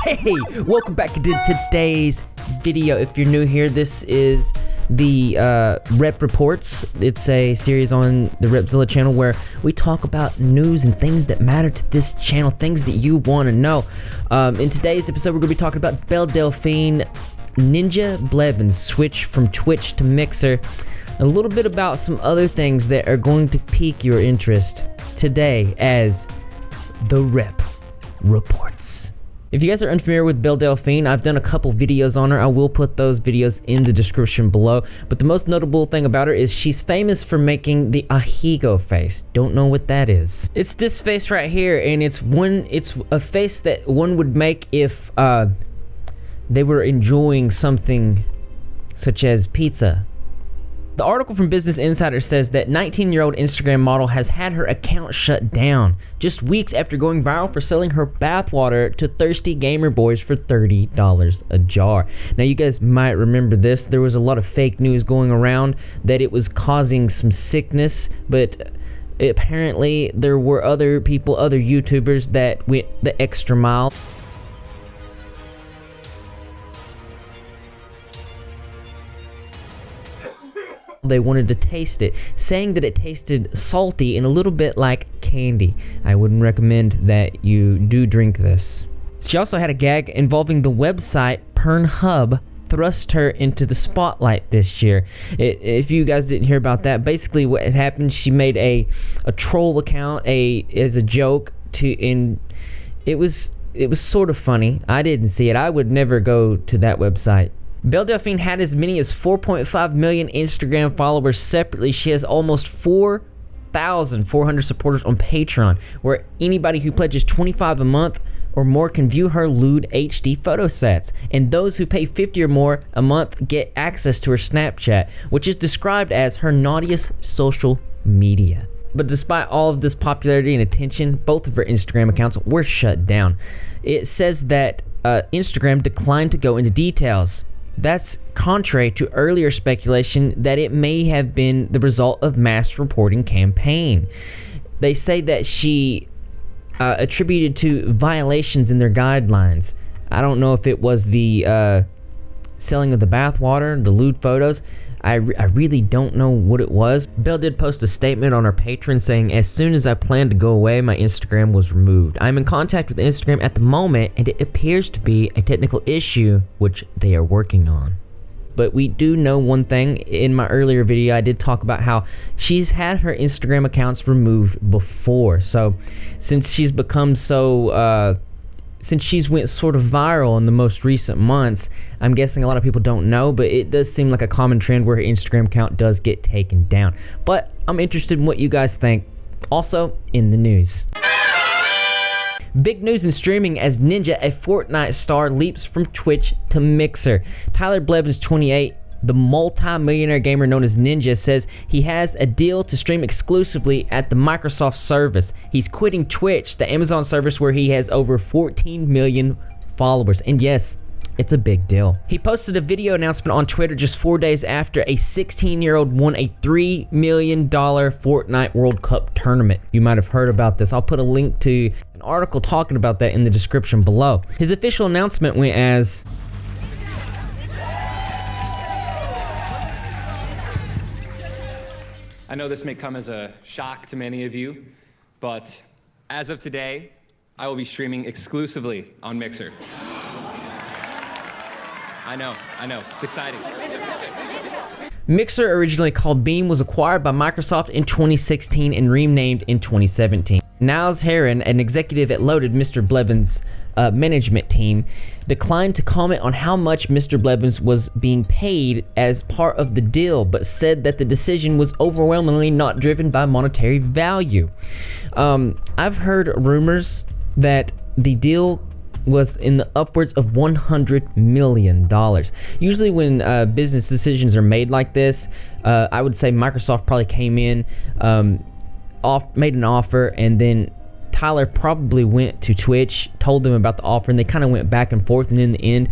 Hey, welcome back to today's video. If you're new here, this is the Rep Reports. It's a series on the Repzilla channel where we talk about news and things that matter to this channel, things that you want to know. In today's episode, we're going to be talking about Belle Delphine, Ninja Blevins switch from Twitch to Mixer, a little bit about some other things that are going to pique your interest today as the Rep Reports. If you guys are unfamiliar with Belle Delphine, I've done a couple videos on her. I will put those videos in the description below. But the most notable thing about her is she's famous for making the ahigo face. Don't know what that is. It's this face right here, and it's a face that one would make if they were enjoying something such as pizza. The article from Business Insider says that 19-year-old Instagram model has had her account shut down just weeks after going viral for selling her bathwater to thirsty gamer boys for $30 a jar. Now, you guys might remember this. There was a lot of fake news going around that it was causing some sickness, but apparently there were other people, other YouTubers that went the extra mile. They wanted to taste it, saying that it tasted salty and a little bit like candy. I wouldn't recommend that you do drink this. She also had a gag involving the website Pornhub thrust her into the spotlight this year. If you guys didn't hear about that, basically what had happened, she made a troll account as a joke and it was sort of funny. I didn't see it. I would never go to that website. Belle Delphine had as many as 4.5 million Instagram followers separately. She has almost 4,400 supporters on Patreon, where anybody who pledges $25 a month or more can view her lewd HD photo sets. And those who pay $50 or more a month get access to her Snapchat, which is described as her naughtiest social media. But despite all of this popularity and attention, both of her Instagram accounts were shut down. It says that Instagram declined to go into details. That's contrary to earlier speculation that it may have been the result of mass reporting campaign. They say that she attributed to violations in their guidelines. I don't know if it was the selling of the bathwater, the lewd photos. I really don't know what it was. Belle did post a statement on her Patreon saying, "As soon as I planned to go away, my Instagram was removed. I'm in contact with Instagram at the moment, and it appears to be a technical issue, which they are working on." But we do know one thing. In my earlier video, I did talk about how she's had her Instagram accounts removed before. So since she's become since she's went sort of viral in the most recent months, I'm guessing a lot of people don't know, but it does seem like a common trend where her Instagram account does get taken down. But I'm interested in what you guys think. Also, in the news. Big news in streaming as Ninja, a Fortnite star, leaps from Twitch to Mixer. Tyler Blevins, 28, the multi-millionaire gamer known as Ninja, says he has a deal to stream exclusively at the Microsoft service. He's quitting Twitch, the Amazon service where he has over 14 million followers. And yes, it's a big deal. He posted a video announcement on Twitter just 4 days after a 16-year-old won a $3 million Fortnite World Cup tournament. You might have heard about this. I'll put a link to an article talking about that in the description below. His official announcement went as, I know this may come as a shock to many of you, but as of today, I will be streaming exclusively on Mixer. I know, it's exciting. Mixer, originally called Beam, was acquired by Microsoft in 2016 and renamed in 2017. Niles Heron, an executive at Loaded, Mr. Blevins' management team, declined to comment on how much Mr. Blevins was being paid as part of the deal, but said that the decision was overwhelmingly not driven by monetary value. I've heard rumors that the deal was in the upwards of $100 million. Usually when business decisions are made like this, I would say Microsoft probably came in, made an offer, and then Tyler probably went to Twitch, told them about the offer, and they kind of went back and forth, and in the end,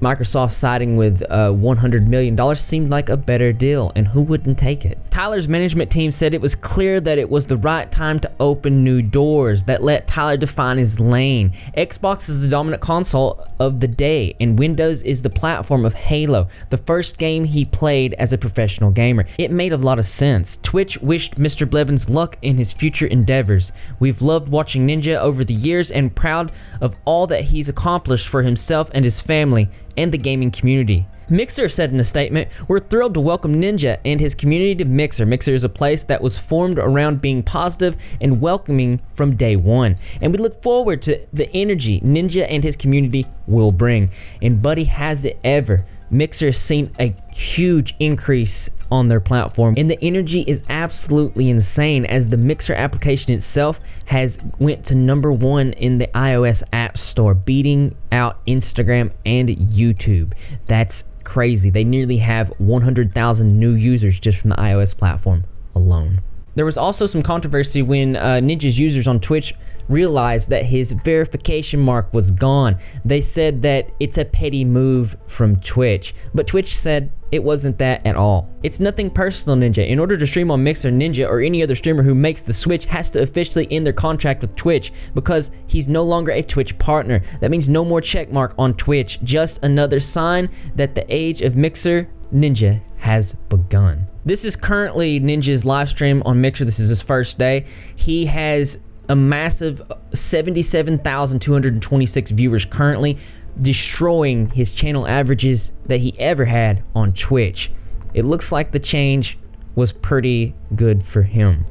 Microsoft siding with $100 million seemed like a better deal, and who wouldn't take it? Tyler's management team said it was clear that it was the right time to open new doors that let Tyler define his lane. Xbox is the dominant console of the day, and Windows is the platform of Halo, the first game he played as a professional gamer. It made a lot of sense. Twitch wished Mr. Blevins luck in his future endeavors. We've loved watching Ninja over the years and proud of all that he's accomplished for himself and his family and the gaming community. Mixer said in a statement, "We're thrilled to welcome Ninja and his community to Mixer. Mixer is a place that was formed around being positive and welcoming from day one. And we look forward to the energy Ninja and his community will bring." And buddy, has it ever. Mixer has seen a huge increase on their platform, and the energy is absolutely insane, as the Mixer application itself has went to #1 in the iOS App Store, beating out Instagram and YouTube. That's crazy. They nearly have 100,000 new users just from the iOS platform alone. There was also some controversy when Ninja's users on Twitch realized that his verification mark was gone. They said that it's a petty move from Twitch, but Twitch said it wasn't that at all. It's nothing personal, Ninja. In order to stream on Mixer, Ninja or any other streamer who makes the switch has to officially end their contract with Twitch because he's no longer a Twitch partner. That means no more checkmark on Twitch, just another sign that the age of Mixer Ninja has begun. This is currently Ninja's live stream on Mixer. This is his first day. He has a massive 77,226 viewers currently, destroying his channel averages that he ever had on Twitch. It looks like the change was pretty good for him.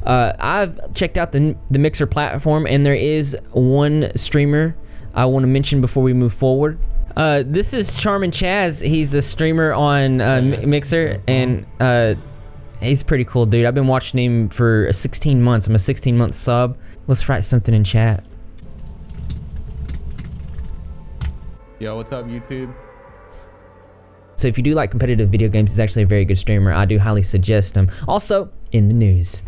I've checked out the Mixer platform, and there is one streamer I want to mention before we move forward. This is CharmingChaz. He's a streamer on Mixer, and he's pretty cool, dude. I've been watching him for 16 months. I'm a 16-month sub. Let's write something in chat. Yo, what's up, YouTube? So if you do like competitive video games, he's actually a very good streamer. I do highly suggest him. Also, in the news.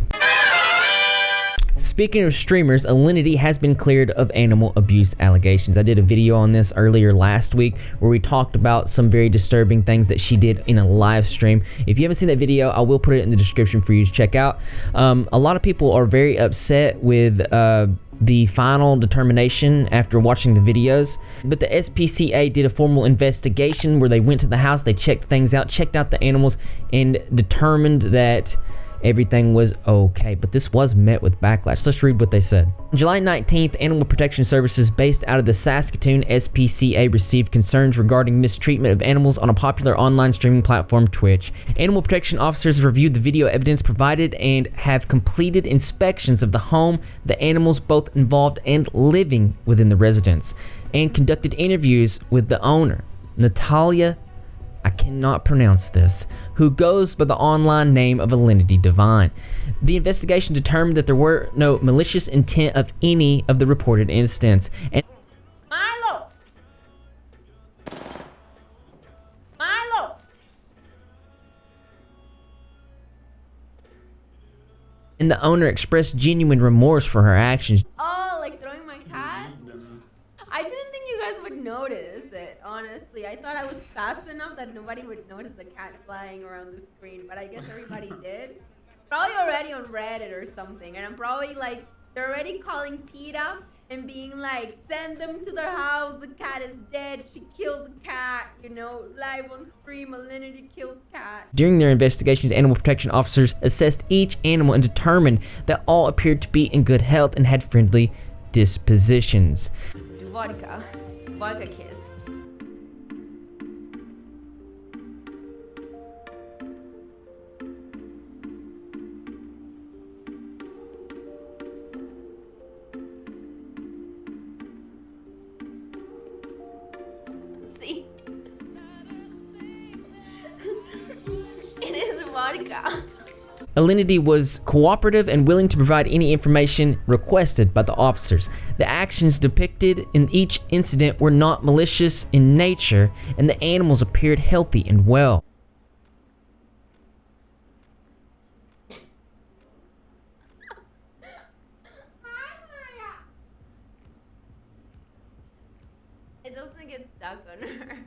Speaking of streamers, Alinity has been cleared of animal abuse allegations. I did a video on this earlier last week where we talked about some very disturbing things that she did in a live stream. If you haven't seen that video, I will put it in the description for you to check out. A lot of people are very upset with the final determination after watching the videos, but the SPCA did a formal investigation where they went to the house, they checked things out, checked out the animals, and determined that everything was okay, but this was met with backlash. Let's read what they said. On July 19th, Animal Protection Services based out of the Saskatoon SPCA received concerns regarding mistreatment of animals on a popular online streaming platform, Twitch. Animal protection officers reviewed the video evidence provided and have completed inspections of the home, the animals both involved and living within the residence, and conducted interviews with the owner, Natalia, I cannot pronounce this, who goes by the online name of Alinity Divine. The investigation determined that there were no malicious intent of any of the reported incidents. Milo! Milo! And the owner expressed genuine remorse for her actions. Oh, like throwing my cat? I didn't think you guys would notice it, honestly. I thought I was fast enough that nobody would notice the cat flying around the screen, but I guess everybody did. Probably already on Reddit or something, and I'm probably like, they're already calling PETA and being like, send them to their house, the cat is dead, she killed the cat, you know, live on stream, Alinity kills cat. During their investigations, animal protection officers assessed each animal and determined that all appeared to be in good health and had friendly dispositions. Vodka kiss. See? It is vodka. Alinity was cooperative and willing to provide any information requested by the officers. The actions depicted in each incident were not malicious in nature, and the animals appeared healthy and well. It doesn't get stuck on her.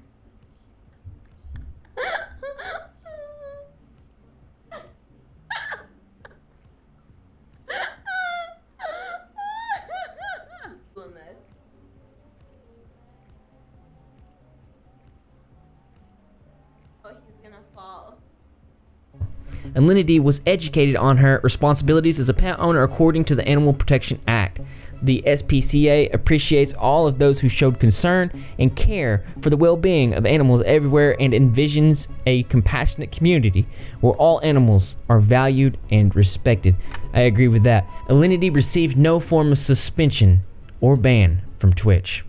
Alinity was educated on her responsibilities as a pet owner according to the Animal Protection Act. The SPCA appreciates all of those who showed concern and care for the well-being of animals everywhere and envisions a compassionate community where all animals are valued and respected. I agree with that. Alinity received no form of suspension or ban from Twitch.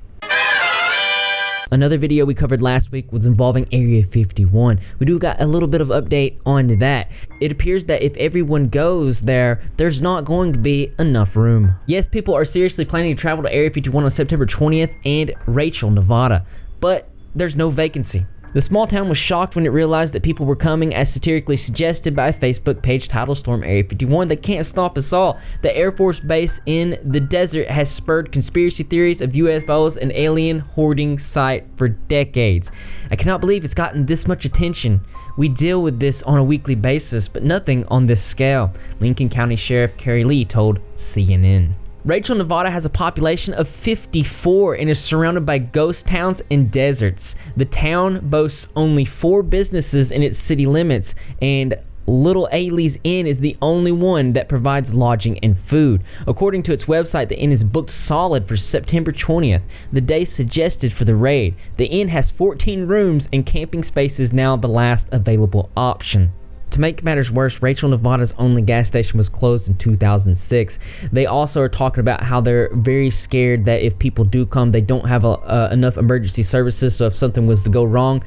Another video we covered last week was involving Area 51. We do got a little bit of update on that. It appears that if everyone goes there, there's not going to be enough room. Yes, people are seriously planning to travel to Area 51 on September 20th and Rachel, Nevada, but there's no vacancy. The small town was shocked when it realized that people were coming as satirically suggested by a Facebook page titled Storm Area 51. They can't stop us all. The Air Force base in the desert has spurred conspiracy theories of UFOs and alien hoarding site for decades. I cannot believe it's gotten this much attention. We deal with this on a weekly basis, but nothing on this scale, Lincoln County Sheriff Carrie Lee told CNN. Rachel, Nevada has a population of 54 and is surrounded by ghost towns and deserts. The town boasts only 4 businesses in its city limits, and Little Ailey's Inn is the only one that provides lodging and food. According to its website, the inn is booked solid for September 20th, the day suggested for the raid. The inn has 14 rooms and camping space is now the last available option. To make matters worse, Rachel, Nevada's only gas station was closed in 2006. They also are talking about how they're very scared that if people do come, they don't have enough emergency services, so if something was to go wrong,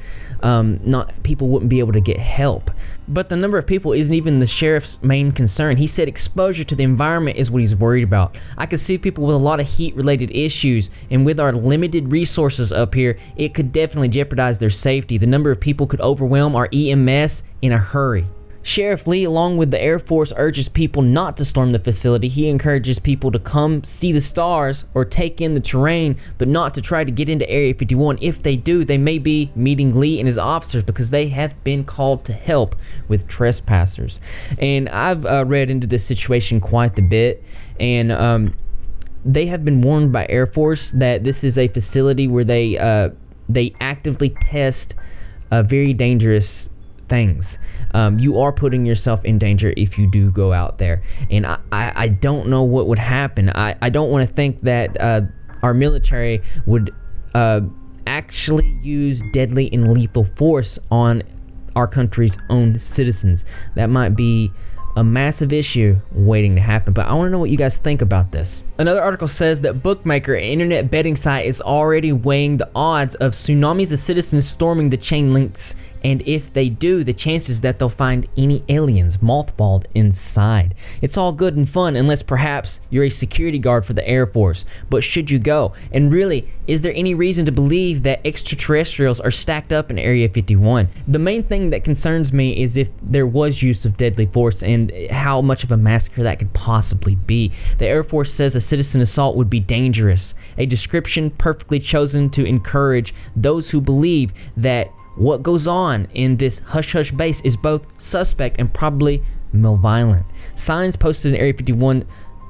people wouldn't be able to get help. But the number of people isn't even the sheriff's main concern. He said exposure to the environment is what he's worried about. I could see people with a lot of heat-related issues, and with our limited resources up here, it could definitely jeopardize their safety. The number of people could overwhelm our EMS in a hurry. Sheriff Lee, along with the Air Force, urges people not to storm the facility. He encourages people to come see the stars or take in the terrain, but not to try to get into Area 51. If they do, they may be meeting Lee and his officers because they have been called to help with trespassers. And I've read into this situation quite a bit, and they have been warned by Air Force that this is a facility where they actively test very dangerous things. You are putting yourself in danger if you do go out there, and I don't know what would happen. I don't want to think that our military would actually use deadly and lethal force on our country's own citizens. That might be a massive issue waiting to happen, but I want to know what you guys think about this. Another article says that Bookmaker, an internet betting site, is already weighing the odds of tsunamis of citizens storming the chain links, and if they do, the chances that they'll find any aliens mothballed inside. It's all good and fun unless perhaps you're a security guard for the Air Force, but should you go? And really, is there any reason to believe that extraterrestrials are stacked up in Area 51? The main thing that concerns me is if there was use of deadly force and how much of a massacre that could possibly be. The Air Force says a citizen assault would be dangerous, a description perfectly chosen to encourage those who believe that what goes on in this hush-hush base is both suspect and probably malevolent. Signs posted in Area 51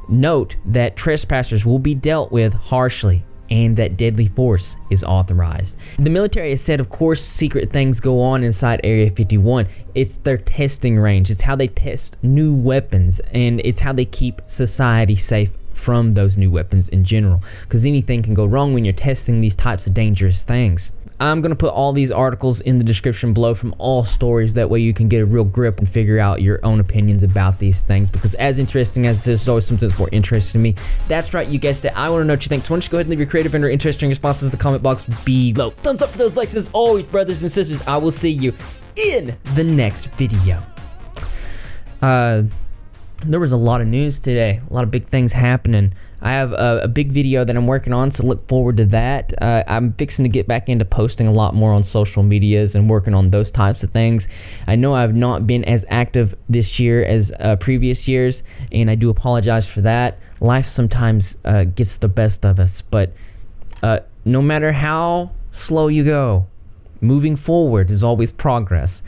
note that trespassers will be dealt with harshly and that deadly force is authorized. The military has said, of course, secret things go on inside Area 51. It's their testing range. It's how they test new weapons, and it's how they keep society safe from those new weapons in general, because anything can go wrong when you're testing these types of dangerous things. I'm going to put all these articles in the description below from all stories. That way you can get a real grip and figure out your own opinions about these things, because as interesting as this is, always something that's more interesting to me. That's right, you guessed it. I want to know what you think. So why don't you go ahead and leave your creative and or interesting responses in the comment box below. Thumbs up for those likes. As always, brothers and sisters, I will see you in the next video. There was a lot of news today, a lot of big things happening. I have a big video that I'm working on, so look forward to that. I'm fixing to get back into posting a lot more on social medias and working on those types of things. I know I've not been as active this year as previous years, and I do apologize for that. Life sometimes gets the best of us, but no matter how slow you go, moving forward is always progress.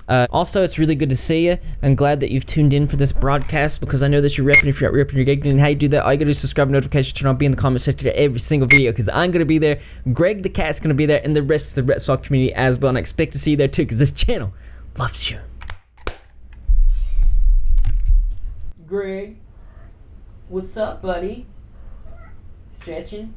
Also, it's really good to see you. I'm glad that you've tuned in for this broadcast, because I know that you're repping. If you're not repping, you're gigging. And how you do that, all you gotta do is subscribe, notification, turn on, be in the comment section to every single video, because I'm gonna be there, Greg the Cat's gonna be there, and the rest of the Repzilla community as well. And I expect to see you there too, because this channel loves you. Greg. What's up, buddy? Stretching?